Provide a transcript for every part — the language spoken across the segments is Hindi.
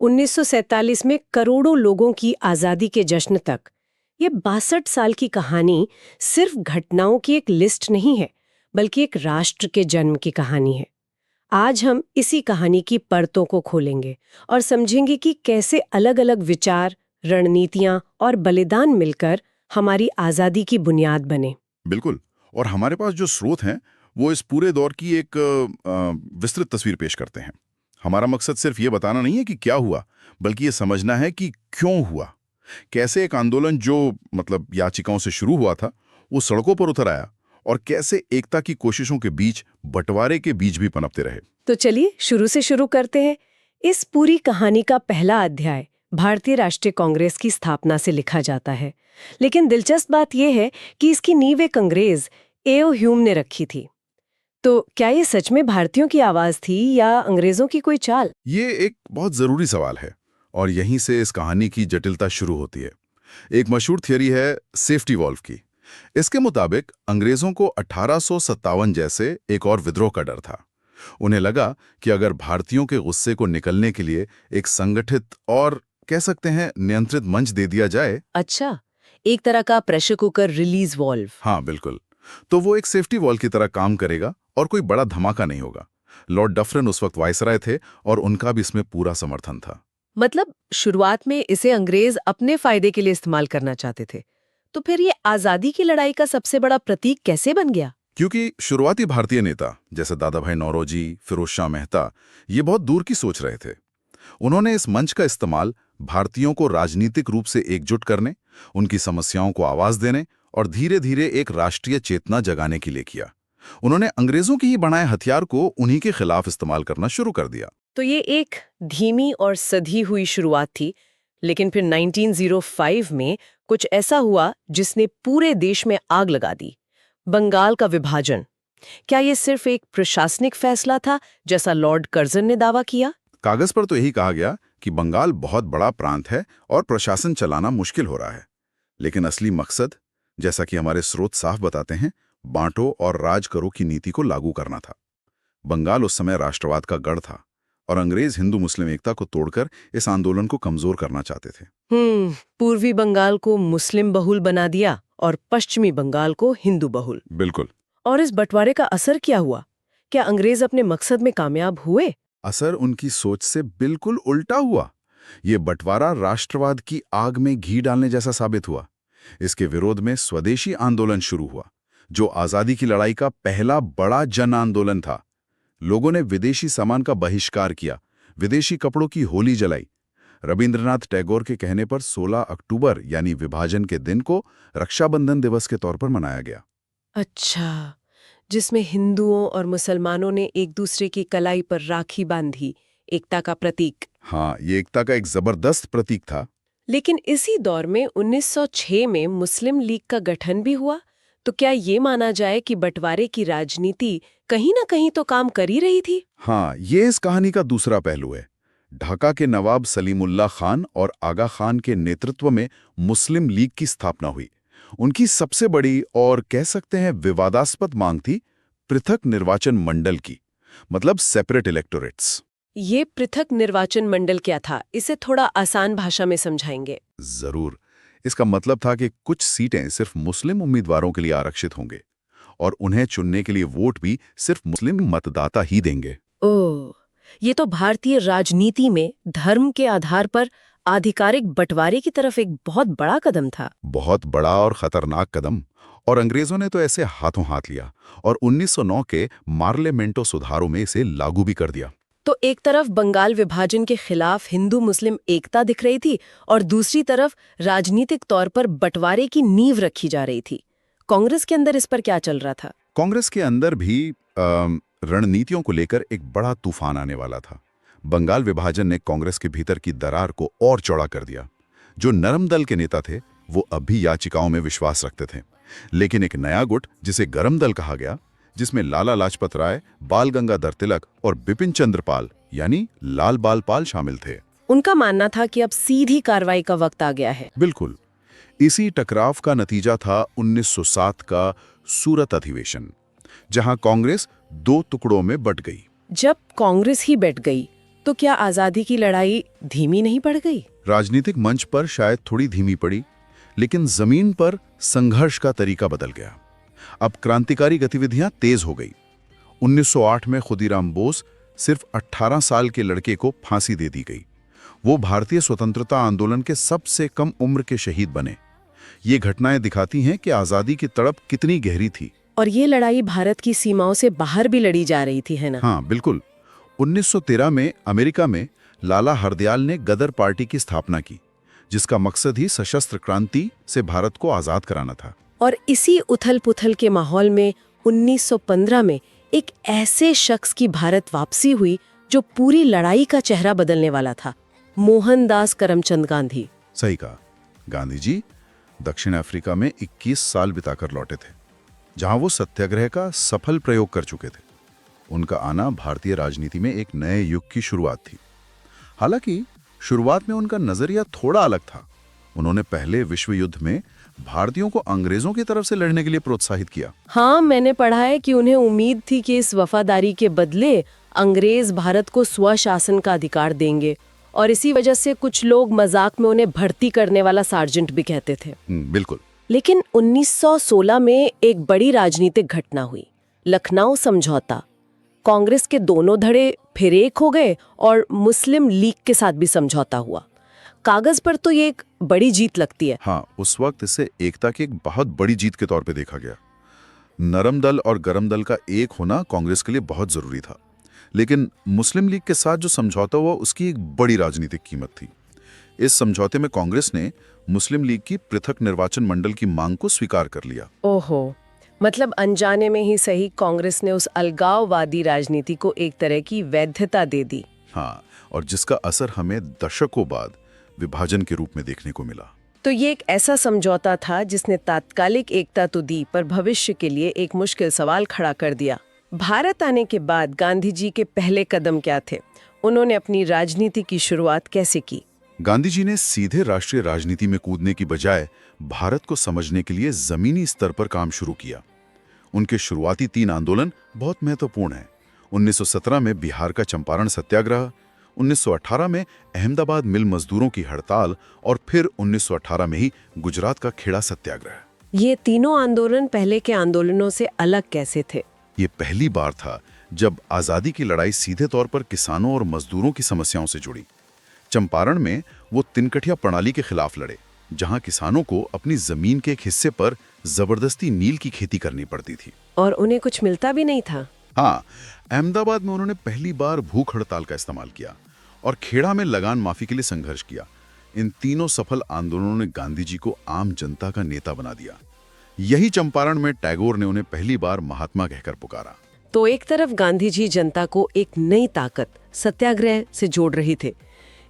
1947 में करोड़ों लोगों की आज़ादी के जश्न तक, ये 62 साल की कहानी सिर्फ घटनाओं की एक लिस्ट नहीं है, बल्कि एक राष्ट्र के जन्म की कहानी है। आज हम इसी कहानी की परतों को खोलेंगे और समझेंगे कि कैसे अलग-अलग विचार, रणनीतियां और बलिदान मिलकर हमारी आज़ादी की बुनियाद बने। बिल्कुल। और हमारे पास जो स्रोत हैं वो इस पूरे दौर की एक विस्तृत तस्वीर पेश करते हैं। हमारा मकसद सिर्फ ये बताना नहीं है कि क्या हुआ, बल्कि ये समझना है कि क्यों हुआ। कैसे एक आंदोलन जो याचिकाओं से शुरू हुआ था वो सड़कों पर उतर आया, और कैसे एकता की कोशिशों के बीच बंटवारे के बीज भी पनपते रहे। तो चलिए शुरू से शुरू करते हैं। इस पूरी कहानी का पहला अध्याय भारतीय राष्ट्रीय कांग्रेस की स्थापना से लिखा जाता है। लेकिन दिलचस्प बात यह है कि इसकी नींव एक अंग्रेज एओ ह्यूम ने रखी थी। तो क्या ये सच में भारतीयों की आवाज थी या अंग्रेजों की कोई चाल? ये एक बहुत जरूरी सवाल है, और यहीं से इस कहानी की जटिलता शुरू होती है। एक मशहूर थियरी है सेफ्टी वॉल्व की। इसके मुताबिक अंग्रेजों को 1857 जैसे एक और विद्रोह का डर था। उन्हें लगा कि अगर भारतीयों के गुस्से को निकलने के लिए एक संगठित और कह सकते हैं नियंत्रित मंच दे दिया जाए। अच्छा, एक तरह का प्रेशर कुकर रिलीज वॉल्व। हाँ बिल्कुल। तो वो एक सेफ्टी वॉल की तरह काम करेगा और कोई बड़ा धमाका नहीं होगा। लॉर्ड डफरिन उस वक्त वायसराय थे और उनका भी इसमें पूरा समर्थन था। मतलब शुरुआत में इसे अंग्रेज अपने फायदे के लिए इस्तेमाल करना चाहते थे। तो फिर ये आजादी की लड़ाई का सबसे बड़ा प्रतीक कैसे बन गया? क्योंकि शुरुआती भारतीय नेता जैसे दादा भाई नौरोजी, फिरोज शाह मेहता, ये बहुत दूर की सोच रहे थे। उन्होंने इस मंच का इस्तेमाल भारतीयों को राजनीतिक रूप से एकजुट करने, उनकी समस्याओं को आवाज देने और धीरे धीरे एक राष्ट्रीय चेतना जगाने के लिए किया। उन्होंने अंग्रेजों की ही बनाए हथियार को उन्हीं के खिलाफ इस्तेमाल करना शुरू कर दिया। तो ये एक धीमी और सधी हुई शुरुआत थी, लेकिन फिर 1905 में कुछ ऐसा हुआ जिसने पूरे देश में आग लगा दी। बंगाल का विभाजन। क्या ये सिर्फ एक प्रशासनिक फैसला था, जैसा लॉर्ड कर्जन ने दावा किया? कागज पर तो यही कहा गया कि बंगाल बहुत बड़ा प्रांत है और प्रशासन चलाना मुश्किल हो रहा है। लेकिन असली मकसद, जैसा कि हमारे स्रोत साफ बताते हैं, बांटो और राज करो की नीति को लागू करना था। बंगाल उस समय राष्ट्रवाद का गढ़ था और अंग्रेज हिंदू मुस्लिम एकता को तोड़कर इस आंदोलन को कमजोर करना चाहते थे। पूर्वी बंगाल को मुस्लिम बहुल बना दिया और पश्चिमी बंगाल को हिंदू बहुल। बिल्कुल। और इस बंटवारे का असर क्या हुआ? क्या अंग्रेज अपने मकसद में कामयाब हुए? असर उनकी सोच से बिल्कुल उल्टा हुआ। ये बंटवारा राष्ट्रवाद की आग में घी डालने जैसा साबित हुआ। इसके विरोध में स्वदेशी आंदोलन शुरू हुआ, जो आजादी की लड़ाई का पहला बड़ा जन आंदोलन था। लोगों ने विदेशी सामान का बहिष्कार किया, विदेशी कपड़ों की होली जलाई। रविंद्रनाथ टैगोर के कहने पर 16 अक्टूबर यानी विभाजन के दिन को रक्षाबंधन दिवस के तौर पर मनाया गया। अच्छा, जिसमें हिंदुओं और मुसलमानों ने एक दूसरे की कलाई पर राखी बांधी, एकता का प्रतीक। हाँ, ये एकता का एक जबरदस्त प्रतीक था। लेकिन इसी दौर में 1906 में मुस्लिम लीग का गठन भी हुआ। तो क्या ये माना जाए कि बंटवारे की राजनीति कहीं ना कहीं तो काम कर ही रही थी? हाँ, ये इस कहानी का दूसरा पहलू है। ढाका के नवाब सलीमुल्लाह खान और आगा खान के नेतृत्व में मुस्लिम लीग की स्थापना हुई। उनकी सबसे बड़ी और कह सकते हैं विवादास्पद मांग थी पृथक निर्वाचन मंडल की, मतलब सेपरेट इलेक्टोरेट्स। ये पृथक निर्वाचन मंडल क्या था? इसे थोड़ा आसान भाषा में समझाएंगे? जरूर। इसका मतलब था कि कुछ सीटें सिर्फ मुस्लिम उम्मीदवारों के लिए आरक्षित होंगे और उन्हें चुनने के लिए वोट भी सिर्फ मुस्लिम मतदाता ही देंगे। ओह, ये तो भारतीय राजनीति में धर्म के आधार पर आधिकारिक बंटवारे की तरफ एक बहुत बड़ा कदम था। बहुत बड़ा और खतरनाक कदम। और अंग्रेजों ने तो ऐसे हाथों हाथ लिया और 1909 के मार्लेमेंटो सुधारों में इसे लागू भी कर दिया। तो एक तरफ बंगाल विभाजन के खिलाफ हिंदू मुस्लिम एकता दिख रही थी और दूसरी तरफ राजनीतिक तौर पर बंटवारे की नींव रखी जा रही थी। कांग्रेस के अंदर इस पर क्या चल रहा था? कांग्रेस के अंदर भी रणनीतियों को लेकर एक बड़ा तूफान आने वाला था। बंगाल विभाजन ने कांग्रेस के भीतर की दरार को और चौड़ा कर दिया। जो नरम दल के नेता थे वो अब भी याचिकाओं में विश्वास रखते थे, लेकिन एक नया गुट जिसे गरम दल कहा गया, जिसमें लाला लाजपत राय, बाल गंगाधर तिलक और बिपिन चंद्र पाल यानी लाल बाल पाल शामिल थे। उनका मानना था कि अब सीधी कार्रवाई का वक्त आ गया है। बिल्कुल। इसी टकराव का नतीजा था 1907 का सूरत अधिवेशन, जहां कांग्रेस दो टुकड़ों में बंट गई। जब कांग्रेस ही बैठ गई तो क्या आजादी की लड़ाई धीमी नहीं पड़ गई? राजनीतिक मंच पर शायद थोड़ी धीमी पड़ी, लेकिन जमीन पर संघर्ष का तरीका बदल गया। अब क्रांतिकारी गतिविधियां तेज हो गई। 1908 में खुदीराम बोस सिर्फ 18 साल के लड़के को फांसी दे दी गई। वो भारतीय स्वतंत्रता आंदोलन के सबसे कम उम्र के शहीद बने। ये घटनाएं दिखाती हैं कि आजादी की तड़प कितनी गहरी थी। और ये लड़ाई भारत की सीमाओं से बाहर भी लड़ी जा रही थी, है ना? हाँ, बिल्कुल। 1913 में अमेरिका में लाला हरदयाल ने गदर पार्टी की स्थापना की, जिसका मकसद ही सशस्त्र क्रांति से भारत को आजाद कराना था। और इसी उथल-पुथल के माहौल में 1915 में एक ऐसे शख्स की भारत वापसी हुई जो पूरी लड़ाई का चेहरा बदलने वाला था, मोहनदास करमचंद गांधी। सही कहा। गांधी जी दक्षिण अफ्रीका में 21 साल बिताकर लौटे थे, जहां वो सत्याग्रह का सफल प्रयोग कर चुके थे। उनका आना भारतीय राजनीति में एक नए युग की शुरुआत थी। हालांकि शुरुआत में उनका नजरिया थोड़ा अलग था। उन्होंने पहले विश्व युद्ध में भारतीयों को अंग्रेजों की तरफ से लड़ने के लिए प्रोत्साहित किया। हाँ, मैंने पढ़ा है कि उन्हें उम्मीद थी कि इस वफादारी के बदले अंग्रेज भारत को स्वशासन का अधिकार देंगे, और इसी वजह से कुछ लोग मजाक में उन्हें भर्ती करने वाला सार्जेंट भी कहते थे। बिल्कुल। लेकिन 1916 में एक बड़ी राजनीतिक घटना हुई, लखनऊ समझौता। कांग्रेस के दोनों धड़े फिर एक हो गए और मुस्लिम लीग के साथ भी समझौता हुआ। कागज पर तो ये एक बड़ी जीत लगती है। हाँ, उस वक्त इसे एकता की एक बहुत बड़ी जीत के तौर पे देखा गया। नरम दल और गरम दल का एक होना कांग्रेस के लिए बहुत जरूरी था। लेकिन मुस्लिम लीग के साथ जो समझौता हुआ, उसकी एक बड़ी राजनीतिक कीमत थी। इस समझौते में कांग्रेस ने मुस्लिम लीग की पृथक निर्वाचन मंडल की मांग को स्वीकार कर लिया। ओहो, मतलब अनजाने में ही सही, कांग्रेस ने उस अलगाववादी राजनीति को एक तरह की वैधता दे दी। हाँ, और जिसका असर हमें दशकों बाद विभाजन के रूप में देखने को मिला। तो ये एक ऐसा समझौता था जिसने तात्कालिक एकता तो दी, पर भविष्य के लिए एक मुश्किल सवाल खड़ा कर दिया। भारत आने के बाद गांधी जी के पहले कदम क्या थे? उन्होंने अपनी राजनीति की शुरुआत कैसे की? गांधी जी ने सीधे राष्ट्रीय राजनीति में कूदने की बजाय भारत को समझने के लिए जमीनी स्तर पर काम शुरू किया। उनके शुरुआती 3 आंदोलन बहुत महत्वपूर्ण हैं। 1917 में बिहार का चंपारण सत्याग्रह, 1918 में अहमदाबाद मिल मजदूरों की हड़ताल और फिर 1918 में ही गुजरात का खेड़ा सत्याग्रह। ये तीनों आंदोलन पहले के आंदोलनों से अलग कैसे थे? ये पहली बार था जब आजादी की लड़ाई सीधे तौर पर किसानों और मजदूरों की समस्याओं से जुड़ी। चंपारण में वो तिनकठिया प्रणाली के खिलाफ लड़े, जहां किसानों को अपनी जमीन के एक हिस्से पर जबरदस्ती नील की खेती करनी पड़ती थी और उन्हें कुछ मिलता भी नहीं था। हाँ, अहमदाबाद में उन्होंने पहली बार भूख हड़ताल का इस्तेमाल किया और खेड़ा में लगान माफी के लिए संघर्ष किया। इन तीनों सफल आंदोलनों ने गांधी जी को आम जनता का नेता बना दिया। यही चंपारण में टैगोर ने उन्हें पहली बार महात्मा कहकर पुकारा। तो एक तरफ गांधी जी जनता को एक नई ताकत, सत्याग्रह से जोड़ रहे थे।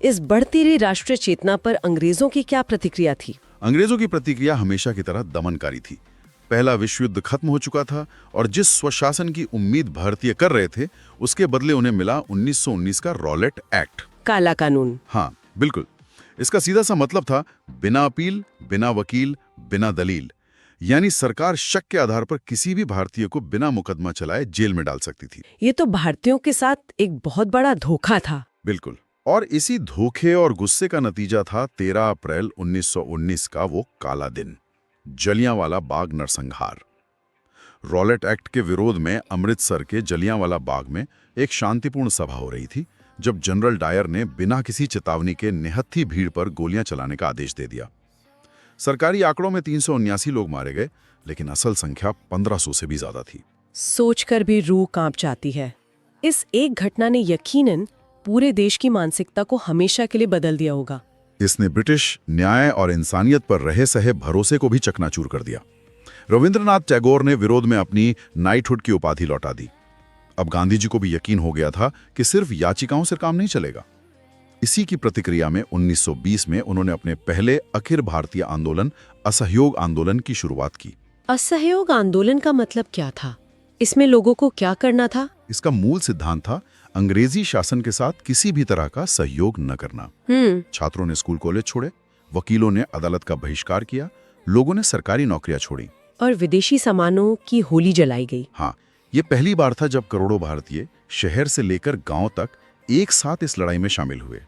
इस बढ़ती रही राष्ट्रीय चेतना पर अंग्रेजों की क्या प्रतिक्रिया थी? अंग्रेजों की प्रतिक्रिया हमेशा की तरह दमनकारी थी। पहला विश्व युद्ध खत्म हो चुका था और जिस स्वशासन की उम्मीद भारतीय कर रहे थे, उसके बदले उन्हें मिला 1919 का रॉलेट एक्ट, काला कानून। हाँ, बिल्कुल। इसका सीधा सा मतलब था बिना अपील, बिना वकील, बिना दलील। यानी सरकार शक के आधार पर किसी भी भारतीय को बिना मुकदमा चलाए जेल में डाल सकती थी। ये तो भारतीयों के साथ एक बहुत बड़ा धोखा था। बिल्कुल। और इसी धोखे और गुस्से का नतीजा था 13 अप्रैल 1919 का वो काला दिन, जलियांवाला बाग नरसंहार। रॉलेट एक्ट के विरोध में अमृतसर के जलियांवाला बाग में एक शांतिपूर्ण सभा हो रही थी जब जनरल डायर ने बिना किसी चेतावनी के निहत्थी भीड़ पर गोलियां चलाने का आदेश दे दिया। सरकारी आंकड़ों में 379 लोग मारे गए, लेकिन असल संख्या 1500 से भी ज्यादा थी। सोचकर भी रूह कांप जाती है। इस एक घटना ने यकीनन पूरे देश की मानसिकता को हमेशा के लिए बदल दिया होगा। इसने ब्रिटिश न्याय और इंसानियत पर रहे सहे भरोसे को भी चकनाचूर कर दिया। रविंद्रनाथ टैगोर ने विरोध में अपनी नाइटहुड की उपाधि लौटा दी। अब गांधी जी को भी यकीन हो गया था कि सिर्फ याचिकाओं से काम नहीं चलेगा। इसी की प्रतिक्रिया में 1920 में उन्होंने अपने पहले अखिल भारतीय आंदोलन असहयोग आंदोलन की शुरुआत की। असहयोग आंदोलन का मतलब क्या था? इसमें लोगों को क्या करना था? इसका मूल सिद्धांत था अंग्रेजी शासन के साथ किसी भी तरह का सहयोग न करना। छात्रों ने स्कूल कॉलेज छोड़े, वकीलों ने अदालत का बहिष्कार किया, लोगों ने सरकारी नौकरियां छोड़ी और विदेशी सामानों की होली जलाई गई। हाँ, ये पहली बार था जब करोड़ों भारतीय शहर से लेकर गांव तक एक साथ इस लड़ाई में शामिल हुए।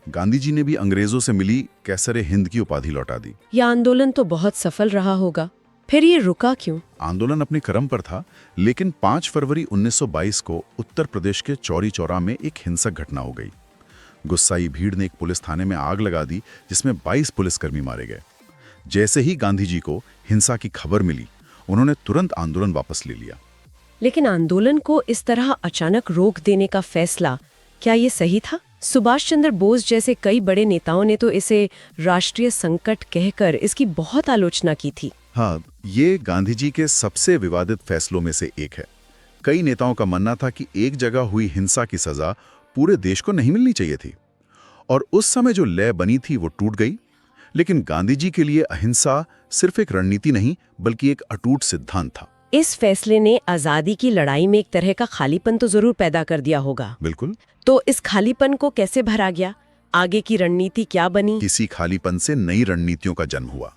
गांधी जी ने भी अंग्रेजों से मिली कैसरे हिंद की उपाधि लौटा दी। यह आंदोलन तो बहुत सफल रहा होगा, फिर ये रुका क्यों? आंदोलन अपने क्रम पर था, लेकिन 5 फरवरी 1922 को उत्तर प्रदेश के चौरी चौरा में एक हिंसक घटना हो गई। गुस्साई भीड़ ने एक पुलिस थाने में आग लगा दी, जिसमें 22 पुलिसकर्मी मारे गए। जैसे ही गांधी जी को हिंसा की खबर मिली, उन्होंने तुरंत आंदोलन वापस ले लिया। लेकिन आंदोलन को इस तरह अचानक रोक देने का फैसला, क्या ये सही था? सुभाष चंद्र बोस जैसे कई बड़े नेताओं ने तो इसे राष्ट्रीय संकट कहकर इसकी बहुत आलोचना की थी। हाँ, ये गांधी जी के सबसे विवादित फैसलों में से एक है। कई नेताओं का मानना था कि एक जगह हुई हिंसा की सजा पूरे देश को नहीं मिलनी चाहिए थी, और उस समय जो लय बनी थी वो टूट गई। लेकिन गांधी जी के लिए अहिंसा सिर्फ एक रणनीति नहीं, बल्कि एक अटूट सिद्धांत था। इस फैसले ने आजादी की लड़ाई में एक तरह का खालीपन तो जरूर पैदा कर दिया होगा। बिल्कुल। तो इस खालीपन को कैसे भरा गया? आगे की रणनीति क्या बनी? किसी खालीपन से नई रणनीतियों का जन्म हुआ।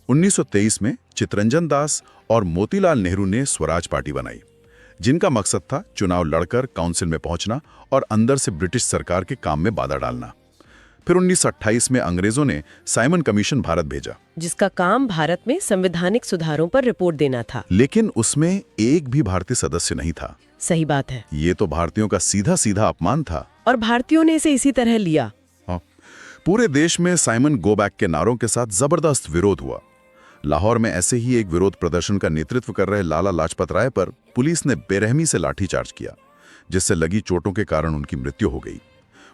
1923 में चित्तरंजन दास और मोतीलाल नेहरू ने स्वराज पार्टी बनाई, जिनका मकसद था चुनाव लड़कर काउंसिल में पहुंचना और अंदर से ब्रिटिश सरकार के काम में बाधा डालना। फिर 1928 में अंग्रेजों ने साइमन कमीशन भारत भेजा, जिसका काम भारत में संवैधानिक सुधारों पर रिपोर्ट देना था। लेकिन उसमें एक भी भारतीय सदस्य नहीं था। सही बात है। ये तो भारतीयों का सीधा सीधा अपमान था, और भारतीयों ने इसे इसी तरह लिया। हाँ, पूरे देश में साइमन गो बैक के नारों के साथ जबरदस्त विरोध हुआ। लाहौर में ऐसे ही एक विरोध प्रदर्शन का नेतृत्व कर रहे लाला लाजपत राय पर पुलिस ने बेरहमी से लाठीचार्ज किया, जिससे लगी चोटों के कारण उनकी मृत्यु हो गई।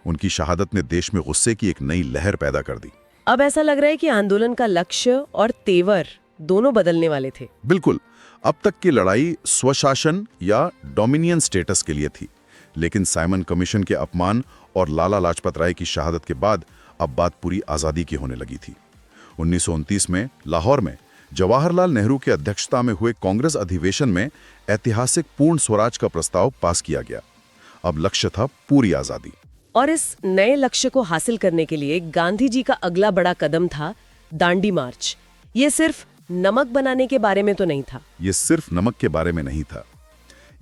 उनकी शहादत ने देश में गुस्से की एक नई लहर पैदा कर दी। अब ऐसा लग रहा है कि आंदोलन का लक्ष्य और तेवर दोनों बदलने वाले थे। बिल्कुल। अब तक की लड़ाई स्वशासन या डोमिनियन स्टेटस के लिए थी, लेकिन साइमन कमीशन के अपमान और लाला लाजपत राय की शहादत के बाद अब बात पूरी आज़ादी की होने लगी थी। 1929 में लाहौर में जवाहरलाल नेहरू की अध्यक्षता में हुए कांग्रेस अधिवेशन में ऐतिहासिक पूर्ण स्वराज का प्रस्ताव पास किया गया। अब लक्ष्य था पूरी आज़ादी। और इस नए लक्ष्य को हासिल करने के लिए गांधी जी का अगला बड़ा कदम था दांडी मार्च। ये सिर्फ नमक बनाने के बारे में तो नहीं था। ये सिर्फ नमक के बारे में नहीं था।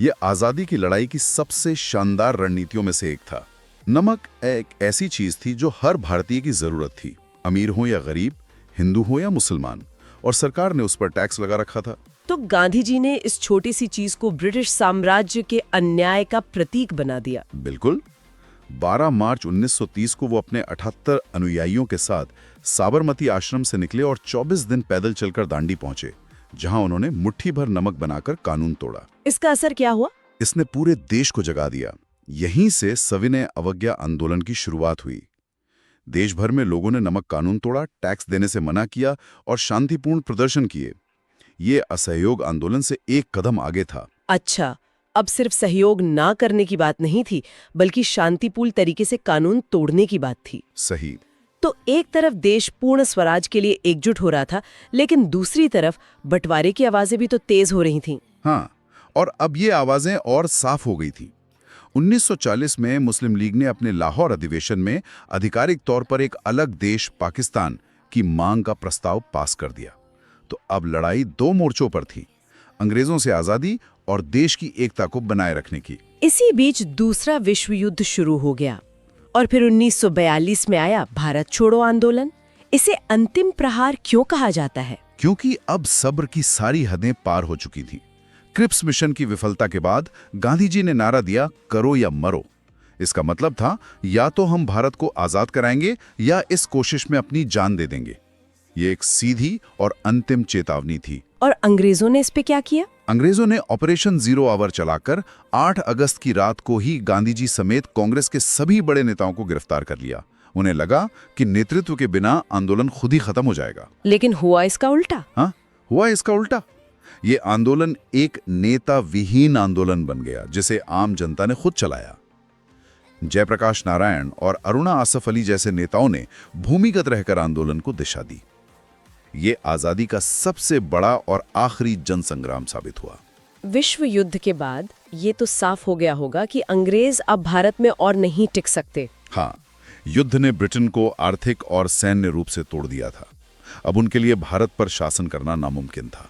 ये आज़ादी की लड़ाई की सबसे शानदार रणनीतियों में से एक था। नमक एक ऐसी चीज थी जो हर भारतीय की जरूरत थी, अमीर हो या गरीब, हिंदू हो या मुसलमान, और सरकार ने उस पर टैक्स लगा रखा था। तो गांधी जी ने इस छोटी सी चीज को ब्रिटिश साम्राज्य के अन्याय का प्रतीक बना दिया। बिल्कुल। 12 मार्च 1930 को वो अपने 78 अनुयायियों के साथ साबरमती आश्रम से निकले और 24 दिन पैदल चलकर दांडी पहुंचे, जहां उन्होंने मुट्ठी भर नमक बनाकर कानून तोड़ा। इसका असर क्या हुआ? इसने पूरे देश को जगा दिया। यहीं से सविनय अवज्ञा आंदोलन की शुरुआत हुई। देश भर में लोगों ने नमक कानून तोड़ा, टैक्स देने से मना किया और शांतिपूर्ण प्रदर्शन किए। ये असहयोग आंदोलन से एक कदम आगे था। अच्छा, अब सिर्फ सहयोग ना करने की बात नहीं थी, बल्कि शांतिपूर्ण तरीके से कानून तोड़ने की बात थी। सही। तो एक तरफ देश पूर्ण स्वराज के लिए एकजुट हो रहा था, लेकिन दूसरी तरफ बंटवारे की आवाजें भी तो तेज हो रही थीं। हाँ, और अब ये आवाजें और साफ हो गई थी। 1940 में मुस्लिम लीग ने अपने लाहौर अधिवेशन में आधिकारिक तौर पर एक अलग देश पाकिस्तान की मांग का प्रस्ताव पास कर दिया। तो अब लड़ाई 2 मोर्चों पर थी, अंग्रेजों से आजादी और देश की एकता को बनाए रखने की। इसी बीच दूसरा विश्व युद्ध शुरू हो गया और फिर 1942 में आया भारत छोड़ो आंदोलन। इसे अंतिम प्रहार क्यों कहा जाता है? क्योंकि अब सब्र की सारी हदें पार हो चुकी थी। क्रिप्स मिशन की विफलता के बाद गांधी जी ने नारा दिया, करो या मरो। इसका मतलब था या तो हम भारत को आजाद कराएंगे या इस कोशिश में अपनी जान दे देंगे। ये एक सीधी और अंतिम चेतावनी थी। और अंग्रेजों ने इस पे क्या किया? अंग्रेजों ने ऑपरेशन जीरो आवर चलाकर 8 अगस्त की रात को ही गांधी जी समेत कांग्रेस के सभी बड़े नेताओं को गिरफ्तार कर लिया। उन्हें लगा कि नेतृत्व के बिना आंदोलन खुद ही खत्म हो जाएगा। लेकिन हुआ इसका उल्टा। हाँ, हुआ इसका उल्टा। ये आंदोलन एक नेता विहीन आंदोलन बन गया, जिसे आम जनता ने खुद चलाया। जयप्रकाश नारायण और अरुणा आसफ अली जैसे नेताओं ने भूमिगत रहकर आंदोलन को दिशा दी। ये आजादी का सबसे बड़ा और आखिरी जनसंग्राम साबित हुआ। विश्व युद्ध के बाद ये तो साफ हो गया होगा कि अंग्रेज अब भारत में और नहीं टिक सकते। हाँ, युद्ध ने ब्रिटेन को आर्थिक और सैन्य रूप से तोड़ दिया था। अब उनके लिए भारत पर शासन करना नामुमकिन था।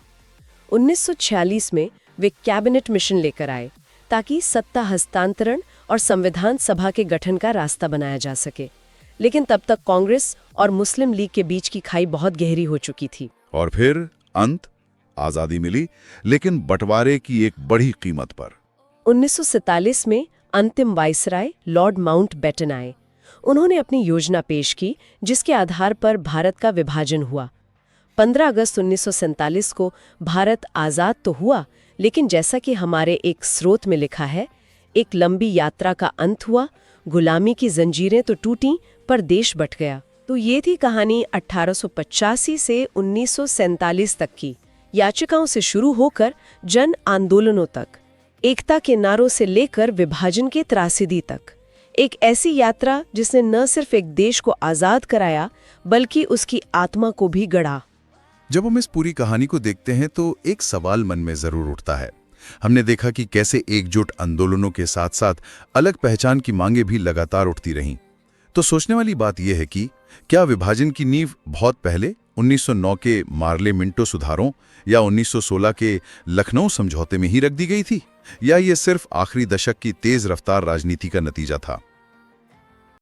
1946 में वे कैबिनेट मिशन लेकर आए, ताकि सत्ता हस्तांतरण और संविधान सभा के गठन का रास्ता बनाया जा सके। लेकिन तब तक कांग्रेस और मुस्लिम लीग के बीच की खाई बहुत गहरी हो चुकी थी। और फिर अंत, आजादी मिली, लेकिन बंटवारे की एक बड़ी कीमत पर। 1947 में अंतिम वाइसराय लॉर्ड माउंटबेटन आए। उन्होंने अपनी योजना पेश की, जिसके आधार पर भारत का विभाजन हुआ। 15 अगस्त 1947 को भारत आज़ाद तो हुआ, लेकिन जैसा कि हमारे एक स्रोत में लिखा है, एक लंबी यात्रा का अंत हुआ। गुलामी की जंजीरें तो टूटीं, पर देश बंट गया। तो ये थी कहानी 1885 से 1947 तक की, याचिकाओं से शुरू होकर जन आंदोलनों तक, एकता के नारों से लेकर विभाजन के त्रासदी तक। एक ऐसी यात्रा जिसने न सिर्फ एक देश को आज़ाद कराया, बल्कि उसकी आत्मा को भी गढ़ा। जब हम इस पूरी कहानी को देखते हैं तो एक सवाल मन में जरूर उठता है। हमने देखा कि कैसे एकजुट आंदोलनों के साथ साथ अलग पहचान की मांगें भी लगातार उठती रहीं। तो सोचने वाली बात यह है कि क्या विभाजन की नींव बहुत पहले 1909 के मार्ले मिंटो सुधारों या 1916 के लखनऊ समझौते में ही रख दी गई थी, या ये सिर्फ आखिरी दशक की तेज रफ्तार राजनीति का नतीजा था?